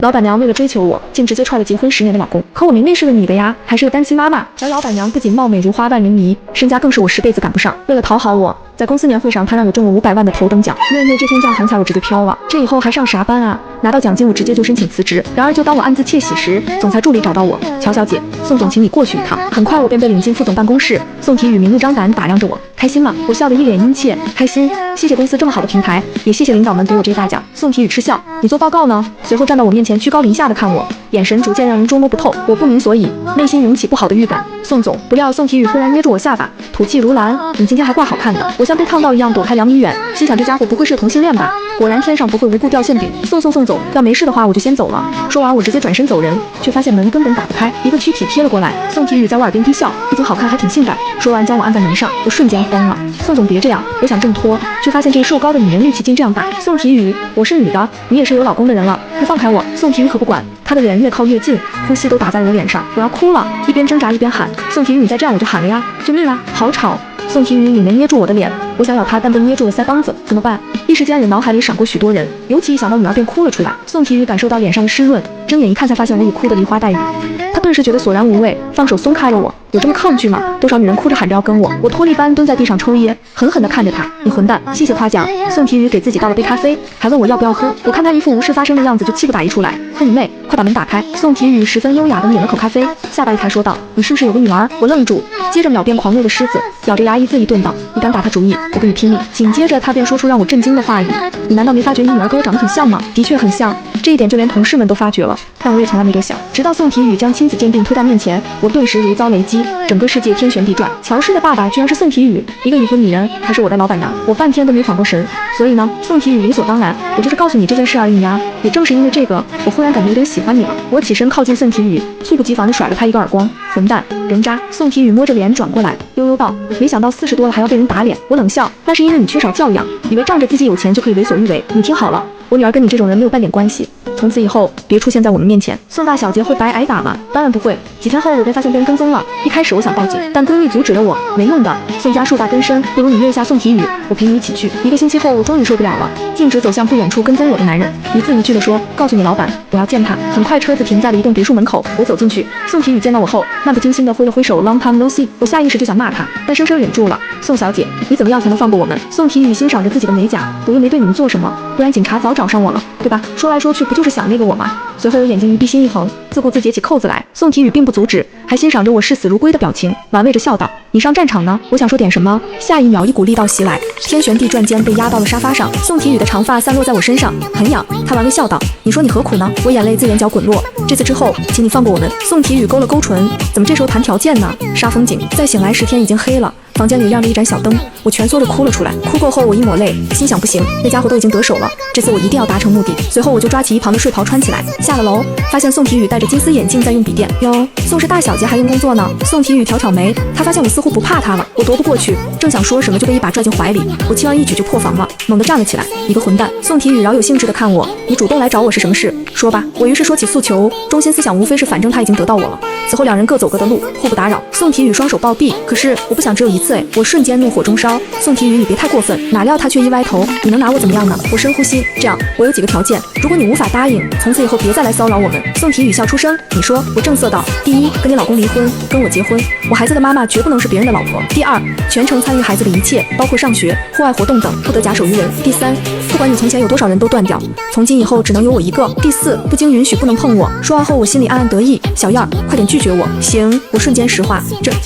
老板娘为了追求我，竟直接踹了结婚10年的老公。可我明明是个女的呀，还是个单亲妈妈。而老板娘不仅貌美如花万人迷，身家更是我10辈子赶不上。为了讨好我，在公司年会上，她让我中了500万的头等奖。妹妹这天价狠彩我直接飘了，这以后还上啥班啊？拿到奖金我直接就申请辞职。然而就当我暗自窃喜时，总裁助理找到我，乔小姐，宋总请你过去一趟。很快我便被领进副总办公室，宋体宇明目张胆打量着我，开心吗？我笑得一脸殷切，开心。谢谢公司这么好的平台，也谢谢领导们给我这个大奖。宋体宇嗤笑，你做报告呢？随后站到我面前，居高临下的看我，眼神逐渐让人捉摸不透。我不明所以，内心涌起不好的预感。宋总，不料宋体宇忽然捏住我下巴，吐气如兰，你今天还怪好看的。我像被烫到一样躲开2米远，心想这家伙不会是同性恋吧？果然天上不会无故掉馅饼。宋总，要没事的话我就先走了。说完我直接转身走人，却发现门根本打不开，一个躯体贴了过来。宋体宇在我耳边低笑，不仅好看还挺性感。说完将我按在门上，我瞬间慌了。宋总别这样，我想挣脱，却发现这瘦高的女人力气竟这样大。宋体宇，我是女的，你也是有老公的人了，快放开我！宋体宇可不管，他的脸越靠越近，呼吸都打在我的脸上，我要哭了，一边挣扎一边喊：宋体宇，你再这样我就喊了呀！救命啊！好吵！宋体宇里面捏住我的脸，我想咬他，但被捏住了腮帮子，怎么办？一时间，我脑海里闪过许多人，尤其一想到女儿便哭了出来。宋体宇感受到脸上的湿润，睁眼一看，才发现我已哭得梨花带雨。他顿时觉得索然无味，放手松开了我。有这么抗拒吗？多少女人哭着喊着要跟我，我脱力般蹲在地上抽噎，狠狠地看着他。你混蛋！谢谢夸奖。宋体宇给自己倒了杯咖啡，还问我要不要喝。我看他一副无事发生的样子，就气不打一处来。喝你妹！快把门打开！宋体宇十分优雅地抿了口咖啡，下巴一抬说道：你是不是有个女儿？我愣住，接着秒变狂怒的狮子，咬着牙一字一顿道：你敢打他主意，我跟你拼命！紧接着他便说出让我震惊的话语：你难道没发觉你女儿跟我长得很像吗？的确很像，这一点就连同事们都发觉了，但我也从来没多想。直到宋体宇将亲子鉴定推到面前，我顿时如遭雷击，整个世界天旋地转。乔氏的爸爸居然是宋体宇，一个已婚女人，还是我的老板娘，我半天都没缓过神。所以呢，宋体宇理所当然，我就是告诉你这件事而已呀。也正是因为这个，我忽然感觉有点喜欢你了。我起身靠近宋体宇，猝不及防地甩了他一个耳光，混蛋，人渣！宋体宇摸着脸转过来，悠悠道：没想到40多了还要被人打脸。我冷笑，那是因为你缺少教养，以为仗着自己有钱就可以为所欲为。你听好了，我女儿跟你这种人没有半点关系，从此以后别出现在我们面前。宋大小姐会白挨打吗？当然不会。几天后我便发现被人跟踪了，一开始我想报警，但闺蜜阻止了我，没用的。宋家树大根深，不如你约一下宋体宇，我陪你一起去。1个星期后，我终于受不了了，径直走向不远处跟踪我的男人，一字一句地说：告诉你老板，我要见他。很快车子停在了一栋别墅门口，我走进去，宋体宇见到我后，漫不经心地挥了挥手 ，Long time no see。我下意识就想骂他，但生生忍住了。宋小姐，你怎么样才能放过我们？宋体宇欣赏着自己的美甲，我又没对你们做什么，不然警察早找上我了，对吧？说来说去不就是想那个我吗？随后我眼睛一闭，心一横，自顾自解起扣子来。宋体宇并不阻止，还欣赏着我视死如归的表情，玩味着笑道：你上战场呢？我想说点什么，下一秒一股力道袭来，天旋地转间被压到了沙发上。宋体宇的长发散落在我身上，很痒。他玩味笑道：你说你何苦呢？我眼泪自眼角滚落。这次之后，请你放过我们。宋体宇勾了勾唇，怎么这时候谈条件呢？杀风景。再醒来时天已经黑了。房间里亮着一盏小灯，我蜷缩着哭了出来。哭够后，我一抹泪，心想不行，那家伙都已经得手了，这次我一定要达成目的。随后我就抓起一旁的睡袍穿起来，下了楼，发现宋体宇戴着金丝眼镜在用笔电。哟，宋氏大小姐还用工作呢。宋体宇挑挑眉，他发现我似乎不怕他了，我踱不过去，正想说什么就被一把拽进怀里，我轻而易举就破防了，猛地站了起来。你个混蛋！宋体宇饶有兴致地看我，你主动来找我是什么事？说吧。我于是说起诉求，中心思想无非是反正他已经得到我了。此后两人各走各的路，互不打扰。宋体宇双手抱臂，可是我不想只有一次哎！我瞬间怒火中烧。宋体宇，你别太过分！哪料他却一歪头，你能拿我怎么样呢？我深呼吸，这样，我有几个条件，如果你无法答应，从此以后别再来骚扰我们。宋体宇笑出声，你说？我正色道：第一，跟你老公离婚，跟我结婚，我孩子的妈妈绝不能是别人的老婆。第二，全程参与孩子的一切，包括上学、户外活动等，不得假手于人。第三，不管你从前有多少人都断掉，从今以后只能有我一个。第四，不经允许不能碰我。说完后，我心里暗暗得意，小燕儿，快点拒绝我。行，我瞬间石化，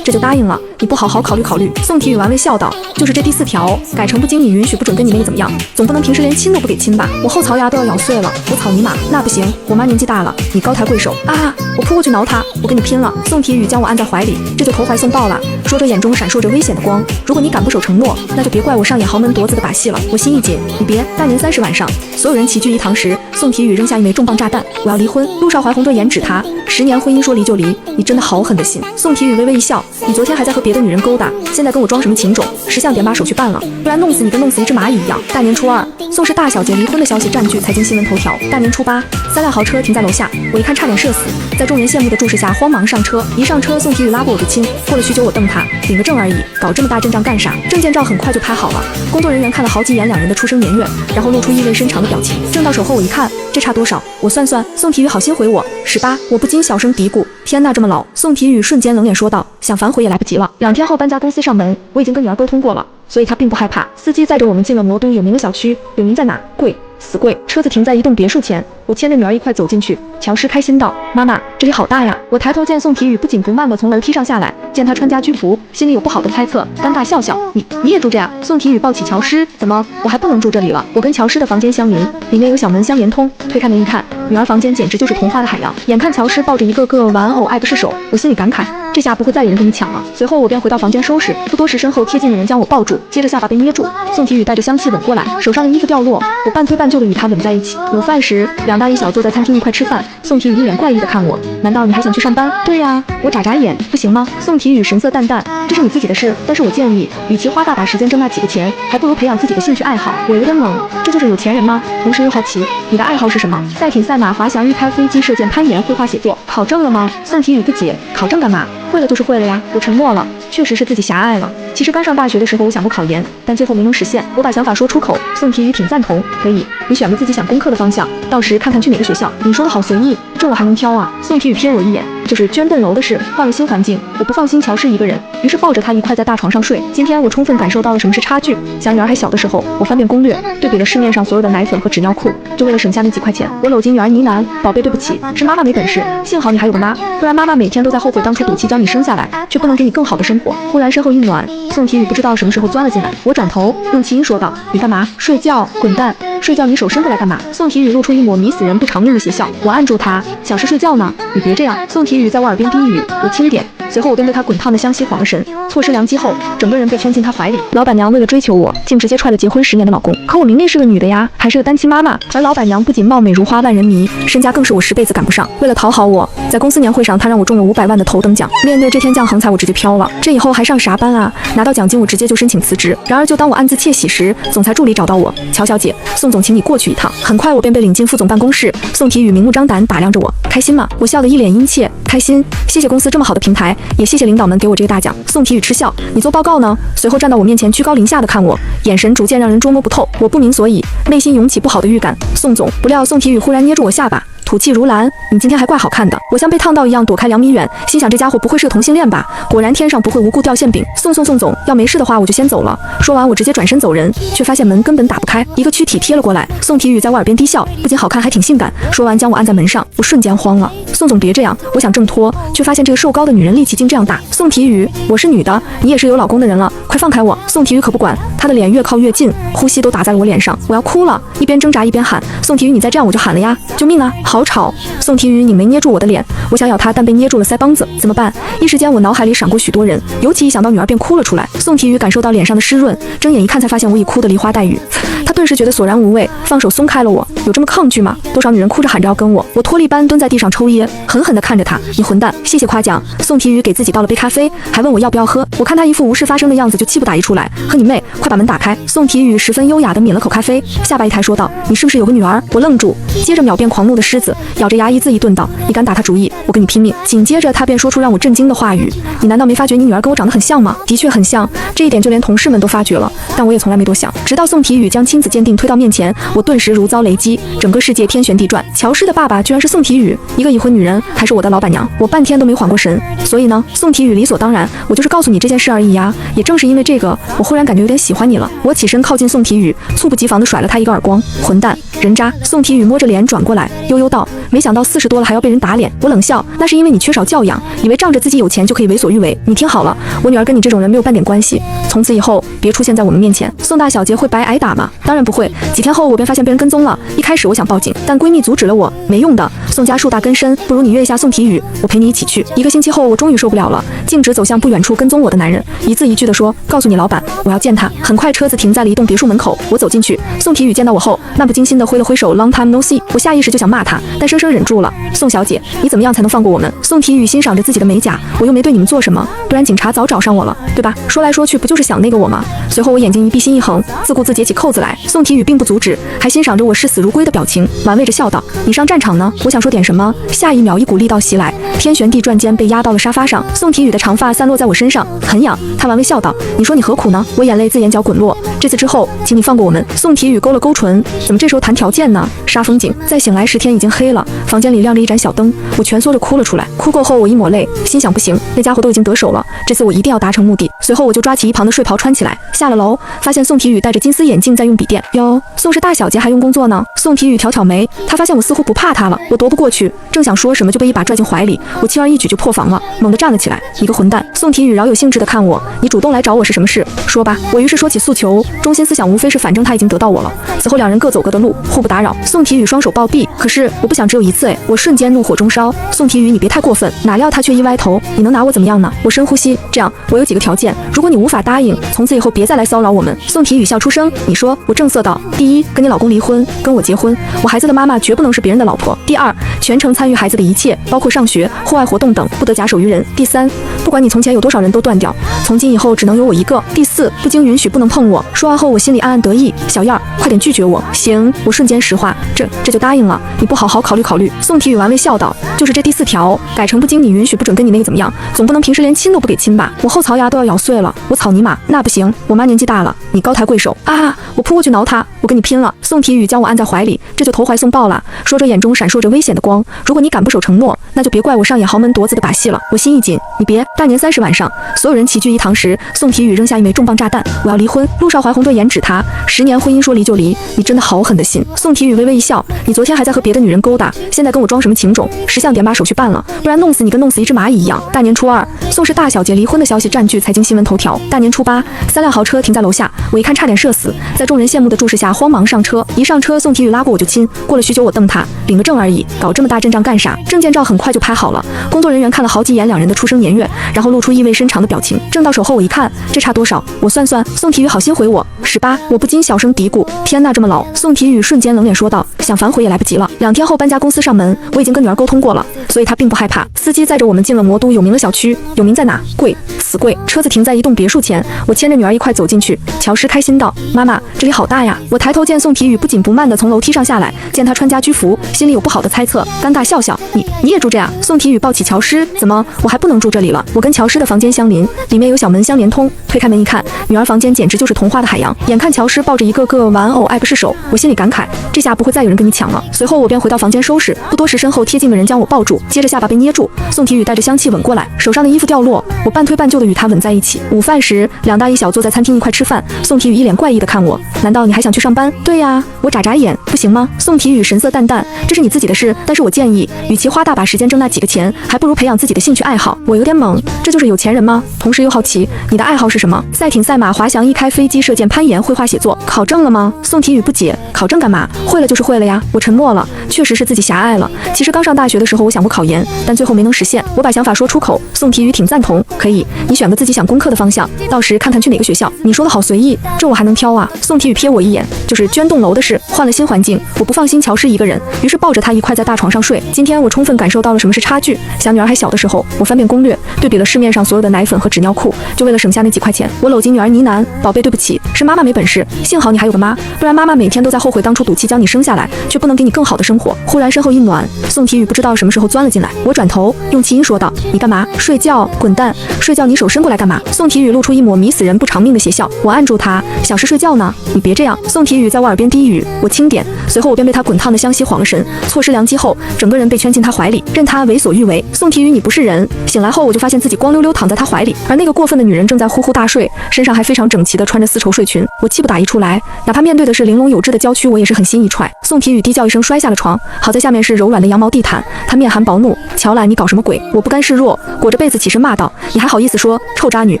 这就答应了。你不好好考虑考虑。宋体宇玩味笑道：就是这第4条，改成不经你允许不准跟你妹怎么样，总不能平时连亲都不给亲吧？我后槽牙都要咬碎了。我草泥马，那不行，我妈年纪大了，你高抬贵手啊！我扑过去挠她，我跟你拼了！宋体宇将我按在怀里，这就投怀送抱了。说着眼中闪烁着危险的光。如果你敢不守承诺，那就别怪我上演豪门夺子的把戏了。我心一紧，你别！大年30晚上，所有人齐聚一堂时，宋体宇扔下一枚重磅炸弹：我要离婚。陆少怀红着眼指他，10年婚姻说离就离，你真的好狠的心。宋体宇微微一笑，你昨天还在和别的女人勾搭，现在跟我装什么情种？识相点把手续办了，不然弄死你跟弄死一只蚂蚁一样。大年初2，宋氏大小姐离婚的消息占据财经新闻头条。大年初8，3辆豪车停在楼下，我一看差点社死，在众人羡慕的注视下慌忙上车。一上车，宋体宇拉过我的亲，过了许久我瞪他，领个证而已，搞这么大阵仗干啥？证件照很快就拍好了，工作人员看了好几眼两人的出生年月，然后露出意味深长的表情。证到手后我一看，这差多少？我算算。宋体宇好心回我18，我不禁小声嘀咕，天呐，这么老。宋体宇瞬间冷脸说道，想反悔也来不及了。2天后搬家公司上门，我已经跟女儿沟通过了，所以她并不害怕。司机载着我们进了摩敦有名的小区，有名在哪？贵，死贵。车子停在一栋别墅前，我牵着女儿一块走进去。乔诗开心道，妈妈，这里好大呀。我抬头见宋体宇不紧不慢地从楼梯上下来，见他穿家居服，心里有不好的猜测，尴尬笑笑，你也住这样？宋体宇抱起乔诗，怎么我还不能住这里了？我跟乔诗的房间相邻，里面有小门相连通，推开门一看，女儿房间简直就是童话的海洋。眼看乔诗抱着一个个玩偶爱不释手，我心里感慨，这下不会再有人跟你抢了。随后我便回到房间收拾，不多时身后贴近的人将我抱住，接着下巴被捏住。宋体宇带着香气吻过来，手上的衣服掉落，我半推半就的与他吻在一起。午饭时，2大1小坐在餐厅一块吃饭，宋体宇一脸怪异的看我，难道你还想去上班？对呀，我眨眨眼，不行吗？宋体宇神色淡淡，这是你自己的事，但是我建议，与其花大把时间挣那几个钱，还不如培养自己的兴趣爱好。我有点懵，这就是有钱人吗？同时又好奇，你的爱好是什么？赛艇、赛马、滑翔、日开飞机、射箭、攀岩、绘画、写作，考证了吗？宋体宇不解，考证干嘛？会了就是会了呀。我沉默了，确实是自己狭隘了。其实刚上大学的时候，我想过考研，但最后没能实现。我把想法说出口，宋体宇挺赞同，可以，你选个自己想攻克的方向，到时看看去哪个学校。你说的好随意，这我还能挑啊？宋体宇瞥我一眼，就是捐赠楼的事，换了新环境，我不放心乔诗一个人，于是抱着她一块在大床上睡。今天我充分感受到了什么是差距。想女儿还小的时候，我翻遍攻略，对比了市面上所有的奶粉和纸尿裤，就为了省下那几块钱，我搂进女儿呢喃，宝贝对不起，是妈妈没本事，幸好你还有个妈，不然妈妈每天都在后悔当初赌气将你生下来，却不能给你更好的生活。忽然身后一暖，宋体宇不知道什么时候钻了进来，我转头用气音说道，你干嘛？睡觉，滚蛋！睡觉你手伸过来干嘛？宋体宇露出一抹迷死人不偿命的邪笑。我按住他，小事睡觉呢，你别这样。宋体宇在我耳边低语，我轻点。随后我便对他滚烫的香息晃了神，错失良机后，整个人被圈进他怀里。老板娘为了追求我，竟直接踹了结婚10年的老公。可我明明是个女的呀，还是个单亲妈妈。而老板娘不仅貌美如花万人迷，身家更是我10辈子赶不上。为了讨好我，在公司年会上，她让我中了500万的头等奖。面对这天降横财，我直接飘了。这以后还上啥班啊？拿到奖金我直接就申请辞职。然而就当我暗自窃喜时，总裁助理找到我，乔小姐，宋总请你过去一趟。很快我便被领进副总办公室。宋体宇明目张胆打量着我，开心吗？我笑得一脸殷切，开心。谢谢公司这么好的平台，也谢谢领导们给我这个大奖。宋体宇嗤笑，你做报告呢？随后站到我面前，居高临下的看我，眼神逐渐让人捉摸不透。我不明所以，内心涌起不好的预感。宋总，不料宋体宇忽然捏住我下巴，吐气如兰，你今天还怪好看的。我像被烫到一样躲开2米远，心想这家伙不会是个同性恋吧？果然天上不会无故掉馅饼。宋总，要没事的话我就先走了。说完我直接转身走人，却发现门根本打不开，一个躯体贴了过来。宋体宇在我耳边低笑，不仅好看还挺性感。说完将我按在门上，我瞬间慌了。宋总别这样，我想挣脱，却发现这个瘦高的女人力气竟这样大。宋体宇，我是女的，你也是有老公的人了，快放开我！宋体宇可不管，他的脸越靠越近，呼吸都打在了我脸上，我要哭了，一边挣扎一边喊，宋体宇你再这样我就喊了呀！救命啊！好吵！宋体宇你没捏住我的脸，我想咬他，但被捏住了腮帮子，怎么办？一时间我脑海里闪过许多人，尤其一想到女儿便哭了出来。宋体宇感受到脸上的湿润，睁眼一看才发现我已哭得梨花带雨，他顿时觉得索然无味，放手松开了我。有这么抗拒吗？多少女人哭着喊着要跟我，我脱力般蹲在地上抽噎，狠狠地看着他，你混蛋！谢谢夸奖。宋体宇给自己倒了杯咖啡，还问我要不要喝。我看他一副无事发生的样子，就气不打一处来，和你妹，快把门打开。宋体宇十分优雅地抿了口咖啡，下巴一抬说道，你是不是有个女儿？我愣住，接着秒变狂怒的狮子，咬着牙一字一顿道，你敢打他主意，我跟你拼命。紧接着他便说出让我震惊的话语，你难道没发觉你女儿跟我长得很像吗？的确很像，这一点就连同事们都发觉了，但我也从来没多想。直到宋体宇将亲子鉴定推到面前，我顿时如遭雷击，整个世界天旋地转。乔诗的爸爸居然是宋体宇，一个已婚女人，还是我的老板娘，我半天都没缓过神。所以呢，宋体宇理所当然，我就是告诉你这件事而已呀。也正是因为这个，我忽然感觉有点喜欢你了。我起身靠近宋体宇，猝不及防地甩了他一个耳光，混蛋，人渣！宋体宇摸着脸转过来，悠悠道，没想到40多了还要被人打脸。我冷笑，那是因为你缺少教养，以为仗着自己有钱就可以为所欲为。你听好了，我女儿跟你这种人没有半点关系，从此以后别出现在我们面前。宋大小姐会白挨打吗？当然不会。几天后我便发现被人跟踪了，一开始我想报警，但闺蜜阻止了我，没用的。宋家树大根深，不如你约一下宋体宇，我陪你一起去。1个星期后我终于受不了了，径直走向不远处跟踪我的男人，一字一句地说，告诉你老板，我要见他。很快车子停在了一栋别墅门口，我走进去，宋体宇见到我后漫不经心地挥了挥手 Long time no see， 我下意识就想骂他，但生生忍住了。宋小姐，你怎么样才能放过我们？宋体宇欣赏着自己的美甲，我又没对你们做什么，不然警察早找上我了，对吧？说来说去不就是想那个我吗？随后我眼睛一闭心一横，自顾自解起扣子来。宋体宇并不阻止，还欣赏着我视死如归的表情，玩味着笑道，你上战场呢？我想说点什么，下一秒一股力道袭来，天旋地转间被压到了沙发上。宋体宇的长发散落在我身上，很痒。他玩味笑道，你说你何苦呢？我眼泪自眼角滚落，这次之后，请你放过我们。宋体宇勾了勾唇，怎么这时候谈条件呢？杀风景。再醒来时天已经黑了，房间里亮着一盏小灯，我蜷缩着哭了出来。哭够后，我一抹泪，心想不行，那家伙都已经得手了，这次我一定要达成目的。随后我就抓起一旁的睡袍穿起来，下了楼，发现宋体宇戴着金丝眼镜在用笔电。哟，宋氏大小姐还用工作呢？宋体宇挑挑眉，他发现我似乎不怕他了，我踱不过去，正想说什么就被一把拽进怀里，我轻而易举就破防了，猛地站了起来。你个混蛋！宋体宇饶有兴致地看我，你主动来找我是什么事？说吧。我于是说起诉求，中心思想无非是反正他已经得到我了。此后两人各走各的路，互不打扰。宋体宇双手抱臂，可是我不想只有一次哎！我瞬间怒火中烧。宋体宇，你别太过分！哪料他却一歪头，你能拿我怎么样呢？我深呼吸，这样，我有几个条件，如果你无法答应，从此以后别再来骚扰我们。宋体宇笑出声，你说？我正色道，第一，跟你老公离婚，跟我结婚，我孩子的妈妈绝不能是别人的老婆。第二，全程参与孩子的一切，包括上学、户外活动等，不得假手于人。第三，不管你从前有多少人都断掉，从今以后只能有我一个。第四，不经允许不能碰我。说完后，我心里暗暗得意，小燕儿，快点拒绝我。行，我瞬间石化，这就答应了。你不好好考虑考虑。宋体宇玩味笑道，就是这第4条，改成不经你允许不准跟你那个怎么样，总不能平时连亲都不给亲吧？我后槽牙都要咬碎了。我草泥马，那不行，我妈年纪大了，你高抬贵手啊！我扑过去挠她，我跟你拼了！宋体宇将我按在怀里，这就投怀送抱了。说着眼中闪烁着危险的光。如果你敢不守承诺，那就别怪我上演豪门夺子的把戏了。我心一紧，你别！大年30晚上，所有人齐聚一堂时，宋体宇扔下一枚重磅炸弹，我要离婚。陆少怀红对眼指他，10年婚姻说离就离，你真的好狠的心。宋体宇微微一笑，你昨天还在和别的女人勾搭，现在跟我装什么情种？识相点把手续办了，不然弄死你跟弄死一只蚂蚁一样。大年初2，宋氏大小姐离婚的消息占据财经新闻头条。大年初8，3辆豪车停在楼下，我一看差点社死，在众人羡慕的注视下慌忙上车。一上车，宋体宇拉过我就亲。过了许久，我瞪他，领个证而已，搞这么大阵仗干啥？证件照很快就拍好了，工作人员看了好几眼两人的出生年月，然后露出意味深长的表情。证到手后我一看，这差多少？我算算，宋体宇好心回我18，我不禁小声嘀咕，天呐，这么老！宋体宇瞬间冷脸说道，想反悔也来不及了。2天后搬家公司上门，我已经跟女儿沟通过了，所以她并不害怕。司机载着我们进了魔都有名的小区，有名在哪？贵，死贵。车子停在一栋别墅前，我牵着女儿一块走进去。乔诗开心道，妈妈，这里好大呀！我抬头见宋体宇不紧不慢地从楼梯上下来，见他穿家居服，心里有不好的猜测，尴尬笑笑，你也住这样？宋体宇抱起乔诗，怎么我还不能住这里了？我跟乔诗的房间相邻，里面有小门相连通，推开门一看，女儿房间简直就是童话的海洋。眼看乔诗抱着一个个玩偶爱不释手，我心里感慨，这下不会再有人跟你抢了。随后我便回到房间收拾，不多时身后贴近的人将我抱住，接着下巴被捏住。宋体宇带着香气吻过来，手上的衣服掉落，我半推半就的与他吻在一起。午饭时，2大1小坐在餐厅一块吃饭，宋体宇一脸怪异的看我，难道你还想去上班？对呀，我眨眨眼，不行吗？宋体宇神色淡淡，这是你自己的事，但是我建议，与其花大把时间挣那几个钱，还不如培养自己的兴趣爱好。我有点懵，这就是有钱人吗？同时又好奇，你的爱好是什么？赛艇、赛马、滑翔翼、开飞机、射箭、攀岩、绘画、写作，考证了吗？宋体宇不解，考证干嘛？会了就是会了呀。我沉默了，确实是自己狭隘了。其实刚上大学的时候，我想过考研，但最后没能实现。我把想法说出口，宋体宇挺赞同，可以，你选个自己想攻克的方向，到时看看去哪个学校。你说的好随意，这我还能挑啊？宋体宇瞥我一眼，就是捐栋楼的事，换了新环境，我不放心乔诗一个人，于是抱着她一块在大床上睡。今天我充分感受到了什么是差距。想女儿还小的时候，我翻遍攻略，对比了市面上所有的奶粉和纸尿裤，就为了省下那几块钱，我搂紧女儿呢喃，宝贝，对不起，是妈妈没本事，幸好你还有个妈，不然妈妈每天都在后悔当初赌气将你生下来，却不能给你更好的生活。忽然身后一暖，宋体宇不知道什么时候钻了进来，我转头用气音说道，你干嘛？睡觉？滚蛋！睡觉你手伸过来干嘛？宋体宇露出一抹迷死人不偿命的邪笑，我按住他，小时睡觉呢，你别这样。宋体宇在我耳边低语，我轻点，随后我便被他滚烫的香息晃了神，错失良机后，整个人被圈进他怀里，任他为所欲为。宋体宇，你不是人！醒来后我就发现自己光溜溜躺在他怀里，而那个过分的女人正在呼呼大睡，身上还非常整齐地穿着丝绸睡裙。我气不打一处来，哪怕面对的是玲珑有致的娇躯，我也是很心一踹。宋体宇低叫一声摔下了床，好在下面是柔软的羊毛地毯，他面含薄怒，乔兰，你搞什么鬼？我不甘示弱，裹着被子起身骂道，你还好意思说，臭渣女！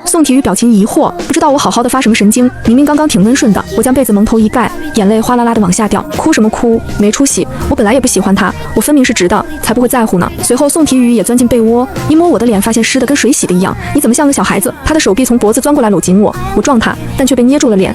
宋体宇表情疑惑，不知道我好好的发什么神经，明明刚刚挺温顺的。我将被子蒙头一盖，眼泪哗啦啦的往下掉，哭什么哭？没出息！我本来也不喜欢他，我分明是直的，才不会在乎呢。随后宋体宇也钻进被窝，一摸我的脸，发现湿的跟水洗的一样。你怎么像个小孩子？他的手臂从脖子钻过来搂紧我，我撞他，但却被捏住了脸。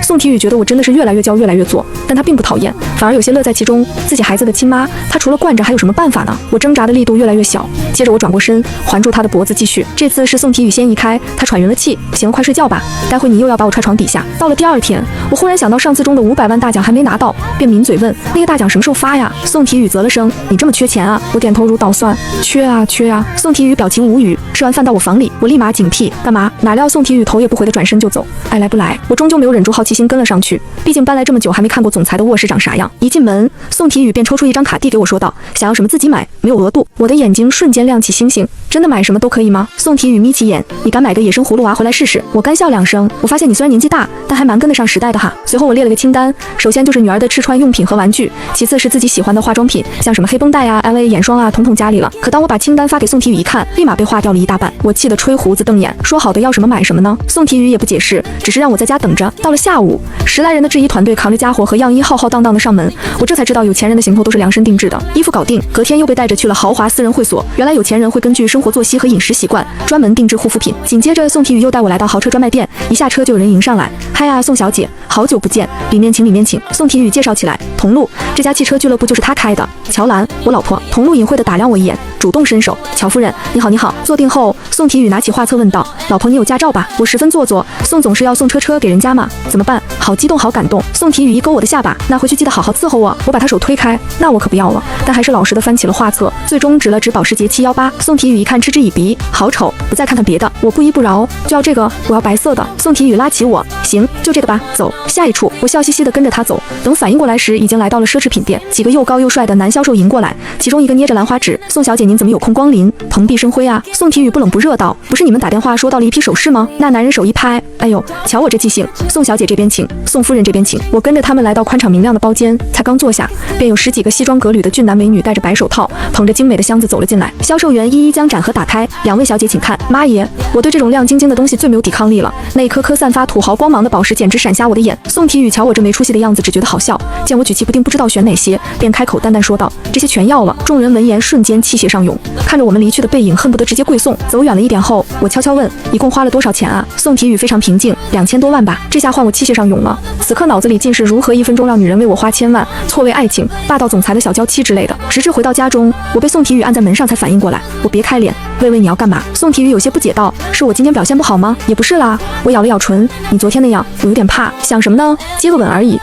宋体宇觉得我真的是越来越娇，越来越作，但他并不讨厌，反而有些乐在其中。自己孩子的亲妈，他除了惯着还有什么办法呢？我挣扎的力度越来越小，接着我转过身，环住他的脖子。子继续。这次是宋体宇先移开，他喘匀了气，行，快睡觉吧，待会你又要把我踹床底下。到了第二天，我忽然想到上次中的500万大奖还没拿到，便抿嘴问那个大奖什么时候发呀？宋体宇啧了声，你这么缺钱啊？我点头如捣蒜，缺啊缺啊。宋体宇表情无语。吃完饭到我房里，我立马警惕，干嘛？哪料宋体宇头也不回的转身就走，爱来不来？我终究没有忍住好奇心跟了上去，毕竟搬来这么久还没看过总裁的卧室长啥样。一进门，宋体宇便抽出一张卡递给我，说道：“想要什么自己买，没有额度。”我的眼睛瞬间亮起星星，真的买什么都可以吗？宋体宇眯起眼，你敢买个野生葫芦娃回来试试？我干笑2声，我发现你虽然年纪大，但还蛮跟得上时代的哈。随后我列了个清单，首先就是女儿的吃穿用品和玩具，其次是自己喜欢的化妆品，像什么黑绷带啊、LA 眼霜啊，统统家里了。可当我把清单发给宋体宇一看，立马被划掉了一大半，我气得吹胡子瞪眼，说好的要什么买什么呢？宋体宇也不解释，只是让我在家等着。到了下午，10来人的制衣团队扛着家伙和样衣浩浩荡荡的上门，我这才知道有钱人的行头都是量身定制的，衣服搞定，隔天又被带着去了豪华私人会所。原来有钱人会根据生活作息和饮食习惯专门定制护肤品。紧接着宋体宇又带我来到豪车专卖店，一下车就有人迎上来，嗨呀，宋小姐，好久不见，里面请里面请。宋体宇介绍起来，童路这家汽车俱乐部就是他开的，乔兰，我老婆。童路隐晦地打量我一眼，主动伸手，乔夫人，你好你好。坐定后，宋体宇拿起画册问道，老婆你有驾照吧？我十分做作，宋总是要送车给人家吗？怎么办？好激动好感动。宋体宇一勾我的下巴，那回去记得好好伺候我。我把他手推开，那我可不要了，但还是老实的翻起了画册，最终指了指保时捷718。宋体宇一看嗤之以鼻，好丑，不再看看别的。我不依不饶，就要这个，我要白色的。宋体宇拉起我，行，就这个吧，走下一处。我笑嘻嘻的跟着他走，等反应过来时，已经来到了奢侈品店。几个又高又帅的男销售迎过来，其中一个捏着兰花指，宋小姐您怎么有空光临，蓬荜生辉啊。宋体宇不冷不热道，不是你们打电话说到了一批首饰吗？那男人手一拍，哎呦，瞧我这记性，宋小姐这边请，宋夫人这边请。我跟着他们来到宽敞明亮的包间，才刚坐下，便有10几个西装革履的俊男美女戴着白手套，捧着精美的箱子走了进来。销售员一一将展盒打开，2位小姐请看。妈耶，我对这种亮晶晶的东西最没有抵抗力了，那一颗颗散发土豪光芒的宝石简直闪瞎我的眼。宋体宇瞧我这没出息的样子，只觉得好笑，见我举棋不定不知道选哪些，便开口淡淡说道，这些全要了。众人闻言瞬间气血上涌，看着我们离去的背影，恨不得直接跪送。走远了一点后，我悄悄问，一共花了多少钱啊？宋体宇非常平静，2000多万吧。这下换我气血上涌了，此刻脑子里尽是如何1分钟让女人为我花1000万，错位爱情，霸道总裁的小娇妻之类的。直至回到家中，我被宋体宇按在门上才反应过来，我别开脸，魏魏你要干嘛？宋体宇有些不解道，是我今天表现不好吗？也不是啦，我咬了咬唇，你昨天那样，我有点怕。想什么呢？接个吻而已。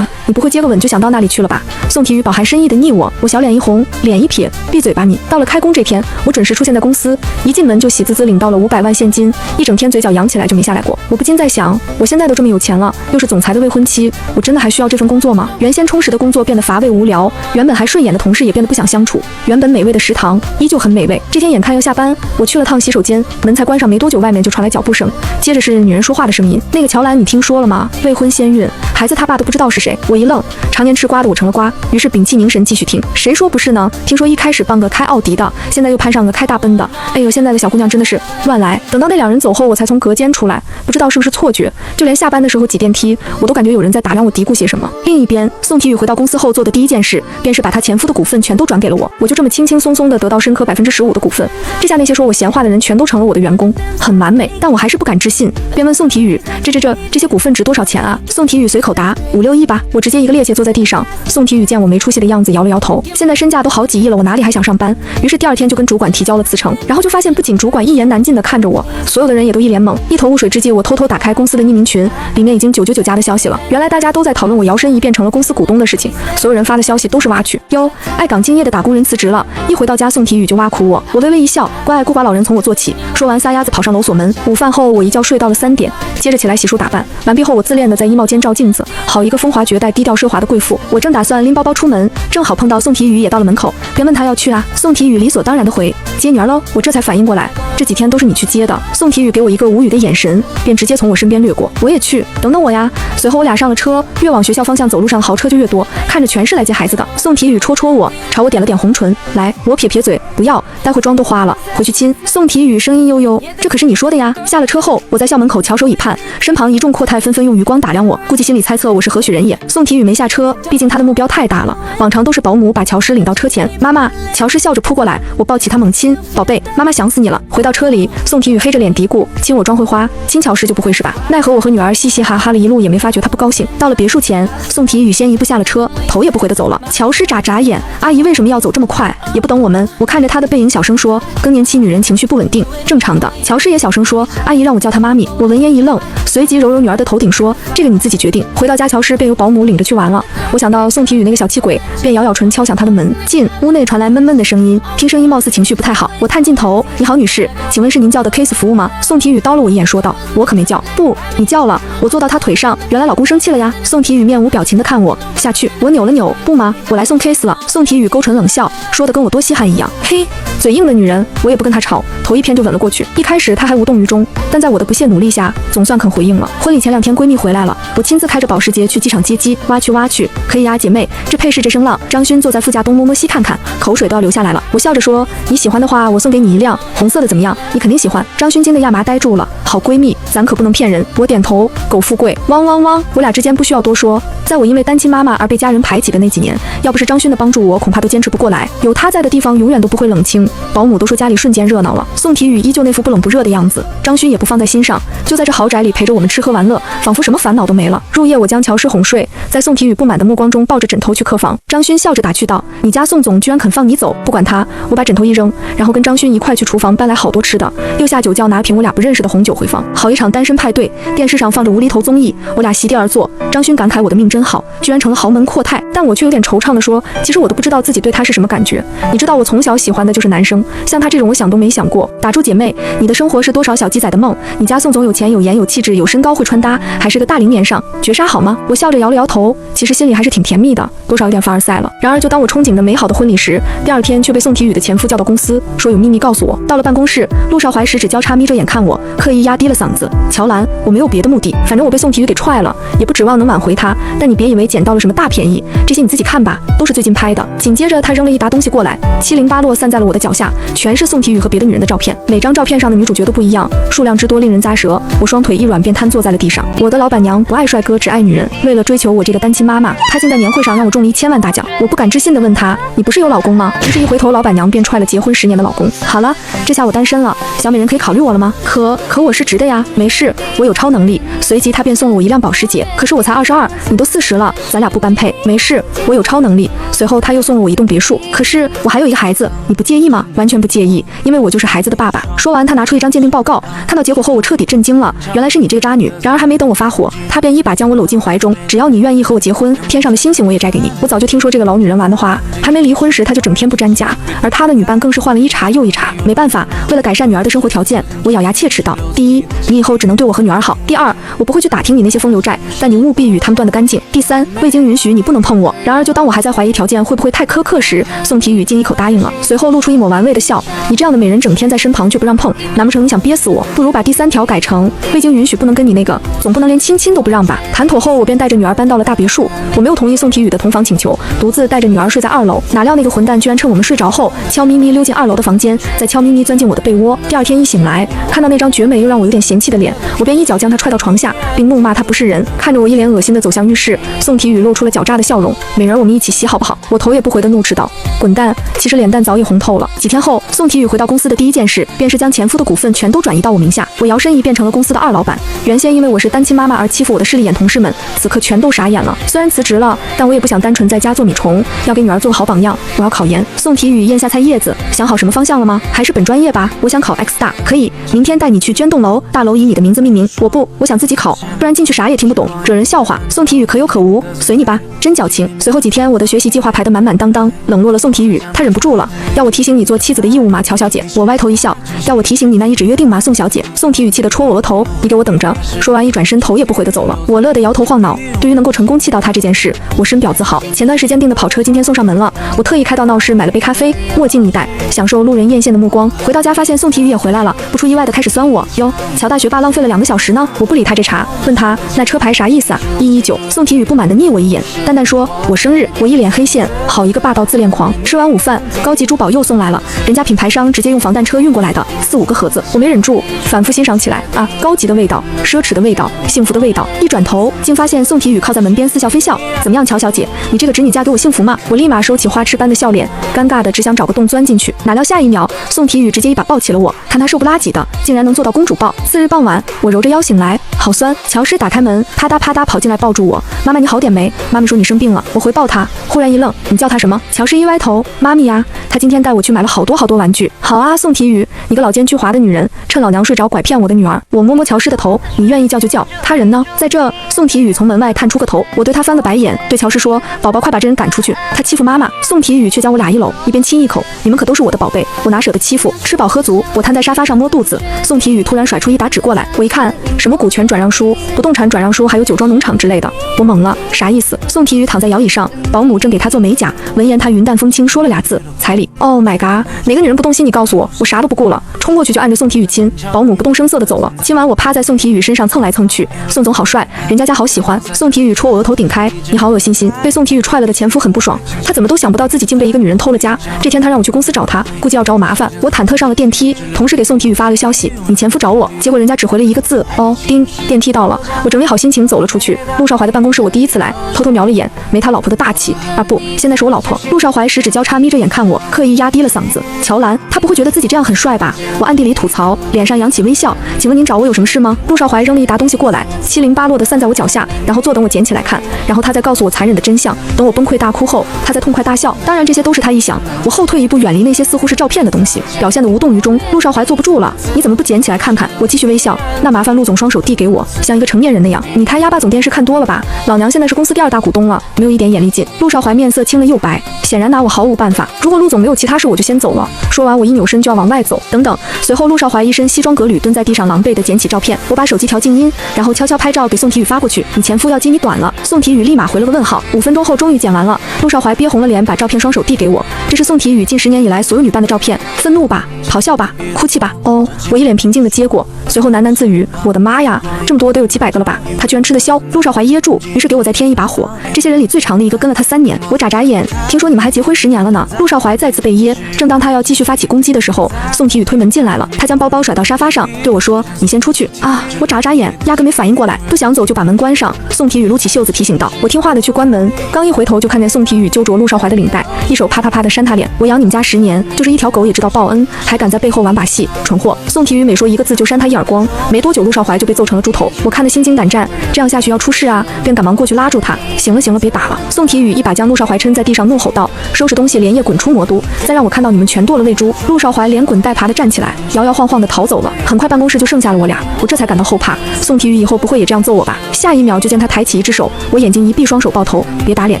你不会接个吻就想到那里去了吧？宋体宇饱含深意的睨我，我小脸一红，脸一撇，闭嘴吧你。到了开工这天，我准时出现在公司，一进门就喜滋滋领到了500万现金，一整天嘴角扬起来就没下来过。我不禁在想，我现在都这么有钱了，又是总裁的未婚妻，我真的还需要这份工作吗？原先充实的工作变得乏味无聊，原本还顺眼的同事也变得不想相处，原本美味的食堂依旧很美味。这天眼看要下班，我去了趟洗手间，门才关上没多久，外面就传来脚步声，接着是女人说话的声音，那个乔兰你听说了吗？未婚先孕，孩子他爸都不知道是谁。我一愣，常年吃瓜的我成了瓜，于是屏气凝神继续听。谁说不是呢？听说一开始傍个开奥迪的，现在又攀上个开大奔的。哎呦，现在的小姑娘真的是乱来。等到那2人走后，我才从隔间出来，不知道是不是错觉，就连下班的时候挤电梯，我都感觉有人在打量我嘀咕些什么。另一边，宋体宇回到公司后做的第一件事，便是把他前夫的股份全都转给了我，我就这么轻轻松松的得到深刻15%的股份。这下那些说我闲话的人全都成了我的员工，很完美。但我还是不敢置信，便问宋体宇，这些股份值多少钱啊？宋体宇随口答5、6亿吧。我直接一个趔趄坐在地上。宋体宇见我没出息的样子，摇了摇头。现在身价都好几亿了，我哪里还想上班？于是第2天就跟主管提交了辞呈，然后就发现不仅主管一言难尽的看着我，所有的人也都一脸懵。一头雾水之际，我偷偷打开公司的匿名群，里面已经999加的消息了。原来大家都在讨论我摇身一变成了公司股东的事情，所有人发的消息都是挖去。哟，爱岗敬业的打工人辞职了。一回到家，宋体宇就挖苦我，我微微一笑，关爱孤寡老人从我做起。说完撒丫子跑上楼锁门。午饭后我一觉睡到了3点，接着起来洗漱打扮，完毕后我自恋的在衣帽间照镜子，好一个风华绝代低调奢华的贵妇。我正打算拎包包出门，正好碰到宋体宇也到了门口，便问他要去啊。宋体宇理所当然的回，接女儿喽。我这才反应过来，这几天都是你去接的。宋体宇给我一个无语的眼神，便直接从我身边掠过。我也去，等等我呀。随后我俩上了车，越往学校方向走，路上豪车就越多，看着全是来接孩子的。宋体宇戳戳我，朝我点了点红唇，来。我撇撇嘴，不要，待会妆都花了，回去亲。宋体宇声音悠悠，这可是你说的呀。下了车后，我在校门口翘首以盼，身旁一众阔太纷纷用余光打量我，估计心里猜测我是何许人也。宋体宇没下车，毕竟他的目标太大了。往常都是保姆把乔诗领到车前，妈妈，乔诗笑着扑过来，我抱起他猛亲，宝贝，妈妈想死你了。回到车里，宋体宇黑着脸嘀咕，亲我妆会花，亲乔诗就不会是吧？奈何我和女儿嘻嘻哈哈了一路，也没发觉他不高兴。到了别墅前，宋体宇先一步下了车，头也不回的走了。乔诗眨眼，阿姨为什么要走这么快？也不等我们。我看着他的背影，小声说，更年期女人情绪不稳定，正常的。乔氏也小声说，阿姨让我叫她妈咪。我闻言一愣，随即揉揉女儿的头顶说，这个你自己决定。回到家，乔氏便由保姆领着去玩了。我想到宋体宇那个小气鬼，便咬咬唇敲响他的门。进屋内传来闷闷的声音，听声音貌似情绪不太好。我探进头，你好，女士，请问是您叫的 case 服务吗？宋体宇叨了我一眼说道，我可没叫。不，你叫了。我坐到他腿上，原来老公生气了呀。宋体宇面无表情的看我，下去。我扭了扭，不吗？我来送 case 了。宋体宇勾唇冷笑，说的跟我多稀罕一样。嘿，嘴硬的女人，我也不跟她吵，头一偏就吻了过去。一开始她还无动于衷，但在我的不懈努力下，总算肯回应了。婚礼前2天，闺蜜回来了，我亲自开着保时捷去机场接机，挖去挖去，可以呀，姐妹，这配饰这声浪。张勋坐在副驾东摸摸西看看，口水都要流下来了。我笑着说，你喜欢的话，我送给你一辆红色的，怎么样？你肯定喜欢。张勋惊得亚麻呆住了。好闺蜜，咱可不能骗人。我点头，苟富贵，汪汪汪。我俩之间不需要多说，在我因为单亲妈妈而被家人排挤的那几年，要不是张勋的帮助，我恐怕都坚持不过来。有他在的地方，永远都不会冷清。保姆都说家里瞬间热闹了。宋体宇依旧那副不冷不热的样子，张勋也不放在心上，就在这豪宅里陪着我们吃喝玩乐，仿佛什么烦恼都没了。入夜，我将乔氏哄睡，在宋体宇不满的目光中抱着枕头去客房。张勋笑着打趣道，你家宋总居然肯放你走，不管他。我把枕头一扔，然后跟张勋一块去厨房搬来好多吃的，又下酒窖拿瓶我俩不认识的红酒回房。好一场单身派对，电视上放着无厘头综艺，我俩席地而坐。张勋感慨我的命真好，居然成了豪门阔太，但我却有点惆怅地说，其实我都不知道自己对他是什么感觉。你知道我从小喜欢的就是男生，像他这种我想都没想过。打住姐妹，你的生活是多少小鸡仔的梦？你家宋总有钱有颜有气质有身高会穿搭，还是个大龄年上，绝杀好吗？我笑着摇了摇头，其实心里还是挺甜蜜的，多少有点凡尔赛了。然而就当我憧憬的美好的婚礼时，第2天却被宋体宇的前夫叫到公司，说有秘密告诉我。到了办公室，陆少怀食指交叉眯着眼看我，刻意压低了嗓子，乔兰，我没有别的目的，反正我被宋体宇给踹了，也不指望能挽回他，但你别以为捡到了什么大便宜，这些你自己看吧，都是最近拍的。紧接着他扔了一沓东西过来，七零八落散在了我的脚下，全是宋体宇和别的女人的照片，每张照片上的女主角都不一样，数量之多令人咂舌。我双腿一软便瘫坐在了地上。我的老板娘不爱帅哥，只爱女人，为了追求我这个单亲妈妈，她竟在年会上让我中了1000万大奖。我不敢置信地问她，你不是有老公吗？于是一回头，老板娘便踹了结婚10年的老公。好了，这下我单身了，小美人可以考虑我了吗？可我是直的呀。没事，我有超能力。随即他便送了我一辆保时捷，可是我才22，你都40了，咱俩不般配。没事，我有超能力。随后他又送了我一栋别墅，可是我还有一个孩子，你不介意吗？完全不介意，因为我就是孩子的爸爸。说完，他拿出一张鉴定报告，看到结果后我彻底震惊了，原来是你这个渣女。然而还没等我发火，他便一把将我搂进怀中，只要你愿意和我结婚，天上的星星我也摘给你。我早就听说这个老女人玩的花，还没离婚时他就整天不沾家，而他的女伴更是换了一茬又一茬。没办法，为了改善女儿的生活条件，我咬牙切齿道，第一，你以后只能对我和女儿好；第二，我不会去打听你那些风流债，但你务必与他们断得干净；第三，未经允许你不能碰我。然而就当我还在怀疑条件会不会太苛刻时，宋体宇竟一口答应了，随后露出一抹玩味的笑，你这样的美人整天在身旁却不让碰，难不成你想憋死我？不如把第3条改成未经允许不能跟你那个，总不能连亲亲都不让吧？谈妥后，我便带着女儿搬到了大别墅，我没有同意宋体宇的同房请求，独自带着女儿睡在2楼。哪料那个混蛋居然趁我们睡着后，悄咪咪溜进2楼的房间，再悄咪咪钻进我的被窝。第2天一醒来，看到那张绝美又让我有点嫌弃的脸，我便一脚将他踹到床下，并怒骂他不是人。看着我一脸恶心的走向浴室，宋体宇露出了狡诈的笑容，美人，我们一起洗好不好？我头也不回的怒斥道，滚蛋！其实脸蛋早已红透了。几天后，宋体宇回到公司的第一件事便是将前夫的股份全都转移到我名下，我摇身一变成了公司的2老板。原先因为我是单亲妈妈而欺负我的势利眼同事们，此刻全都傻眼了。虽然辞职了，但我也不想单纯在家做米虫，要给女儿做个好榜样。我要考研。宋体宇咽下菜叶子，想好什么方向了吗？还是本专业吧。我想考 X 大，可以，明天带你去捐栋楼，大楼以你的名字命名。我不，我想自己考，不然进去啥也听不懂，惹人笑话。宋体宇可有可无，随你吧，真矫情。随后几天，我的学习计划排得满满当当，冷落了宋体宇，他忍不住了，要我提醒你做妻子的义务吗，乔小姐？我歪头一笑，要我提醒你那一纸约定吗，宋小姐？宋体宇气得戳我额头，你给我等着！说完一转身，头也不回的走了。我乐得摇头晃脑，对于能够成功气到他这件事，我深表自豪。前段时间订的跑车今天送上门了，我特意开到闹市买了杯咖啡，墨镜一戴，享受路人艳羡的目光。回到家发现宋体宇也回来了，不出意外的开始酸我，哟，乔大学霸浪费了2个小时呢。我不理他这茬，问他那车牌啥意思啊？119。宋体宇不满地睨我一眼，淡淡说我生日。我一脸黑线，好一个霸道自恋狂。吃完午饭，高级珠宝又送来了，人家品牌商直接用防弹车运过来的，4、5个盒子，我没忍住，反复欣赏起来啊，高级的味道，奢侈的味道，幸福的味道。一转头，竟发现宋体宇靠在门边似笑非笑。怎么样，乔小姐，你这个侄女嫁给我幸福吗？我立马收起花痴般的笑脸，尴尬的只想找个洞钻进去。哪料下一秒，宋体宇直接一把抱起了我，看他瘦不拉几的，竟然能做到公主报。次日傍晚，我揉着腰醒来，好酸。乔诗打开门，啪嗒啪嗒跑进来抱住我。妈妈你好点没？妈咪说你生病了。我回抱她，忽然一愣，你叫她什么？乔诗一歪头，妈咪呀，她今天带我去买了好多玩具。好啊，宋体宇，你个老奸巨猾的女人，趁老娘睡着拐骗我的女儿。我摸摸乔诗的头，你愿意叫就叫，他人呢？在这。宋体宇从门外探出个头，我对他翻了白眼，对乔诗说：“宝宝，快把这人赶出去，他欺负妈妈。”宋体宇却将我俩一搂，一边亲一口，你们可都是我的宝贝，我哪舍得欺负？吃饱喝足，我瘫在沙发上摸肚子。宋体宇突然甩出一沓纸过来，我一看，什么股权转让书、不动产转让书，还有酒庄农场之类的，我懵了，啥意思？宋体宇躺在摇椅上，保姆正给他做美甲，闻言他云淡风轻说了俩字：彩礼。Oh my god！ 哪个女人不动心？你告诉我，我啥都不顾了，冲过去就按着宋体宇亲。保姆不动声色的走了。今晚我趴在宋体宇身上蹭来蹭去，宋总好帅，人家好喜欢。宋体宇戳我额头顶开，你好恶心心。被宋体宇踹了的前夫很不爽，他怎么都想不到自己竟被一个女人偷了家。这天他让我去公司找他，估计要找我麻烦。我忐忑上了电梯，同事给宋体宇发了消息，你前夫找我。结果人家只回了一个字，哦，叮。电梯到了，我整理好心情走了出去。陆少怀的办公室我第一次来，偷偷瞄了眼，没他老婆的大气啊，不，现在是我老婆。陆少怀十指交叉眯着眼看我，刻意压低了嗓子，乔兰，他不会觉得自己这样很帅吧？我暗地里吐槽，脸上扬起微笑，请问您找我有什么事吗？陆少怀扔了一沓东西过来，七零八落的散在我脚下，然后坐等我捡起来看，然后他再告诉我残忍的真相。等我崩溃大哭后，他在痛快大笑。当然这些都是他臆想。我后退一步，远离那些似乎是照片的东西，表现得无动于衷。陆少怀坐不住了，你怎么不捡起来看看？我继续微笑，那麻烦陆总双手递给我，像一个成年人那样。你开鸭霸总电视看多了吧？老娘现在是公司第2大股东了，没有一点眼力劲。陆少怀面色青了又白，显然拿我毫无办法。如果陆总没有其他事，我就先走了。说完，我一扭身就要往外走。等等，随后陆少怀一身西装革履蹲在地上，狼狈地捡起照片。我把手机调静音，然后悄悄拍照给宋体宇发过去。你前夫要鸡你短了。宋体宇立马回了个问号。5分钟后终于剪完了，陆少怀憋红了脸，把照片双手递给我。这是宋体宇近10年以来所有女伴的照片。愤怒吧，咆哮吧，哭泣吧。哦，我一脸平静地接过，随后喃喃自语：我的妈呀，这么多得有几百个了吧？他居然吃得消。陆少怀噎住，于是给我再添一把火。这些人里最长的一个跟了他3年。我眨眨眼，听说你们还结婚10年了呢。陆少怀再次被噎。正当他要继续发起攻击的时候，宋体宇推门进来了，他将包包甩到沙发上，对我说：你先出去啊！我眨眨眼，压根没反应过来，不想走就把门关上。宋体宇撸起袖子提醒道。我听话的去关门，刚一回头就看见宋体宇揪着陆少怀的领带，一手啪啪啪的扇他脸。我养你们家10年，就是一条狗也知道报恩，还敢在背后玩把戏，蠢货！宋体宇每说一个字就扇他一耳光，没多久陆少怀就被揍成了猪头。我看得心惊胆战，这样下去要出事啊，便赶忙过去拉住他。行了，别打了。宋体宇一把将陆少怀撑在地上，怒吼道：收拾东西，连夜滚出魔都，再让我看到你们全剁了喂猪！陆少怀连滚带爬的站起来，摇摇晃晃的逃走了。很快办公室就剩下了我俩，我这才感到后怕。宋体宇以后不会也这样揍我吧？下一秒就见他抬起一只手，我眼睛一闭，双手抱头，别打脸。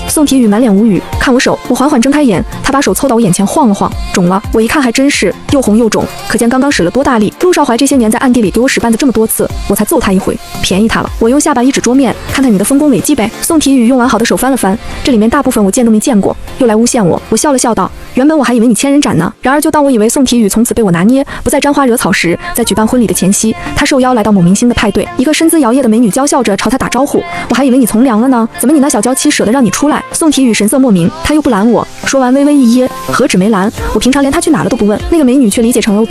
宋体宇满脸无语，看我手，我缓缓睁开眼，他把手凑到我眼前晃了晃，肿了。我一看还真是又红又肿，可见刚刚使了多大力。陆少怀这些年在暗地里给我使绊子这么多次，我才揍他一回，便宜他了。我用下巴一指桌面，看看你的丰功伟绩呗。宋体宇用完好的手翻了翻，这里面大部分我见都没见过，又来诬陷我。我笑了笑道：原本我还以为你千人斩呢。然而就当我以为宋体宇从此被我拿捏，不再沾花惹草时，在举办婚礼的前夕，他受邀来到某明星的派对，一个身姿摇曳的美女娇笑着朝他打招呼。我还以为你从良了呢，怎么你那小娇妻舍得让你出来？宋体宇神色莫名，他又不拦我。说完微微一噎，何止没拦，我平常连他去哪了都不问，那个美女却理解成了我不敢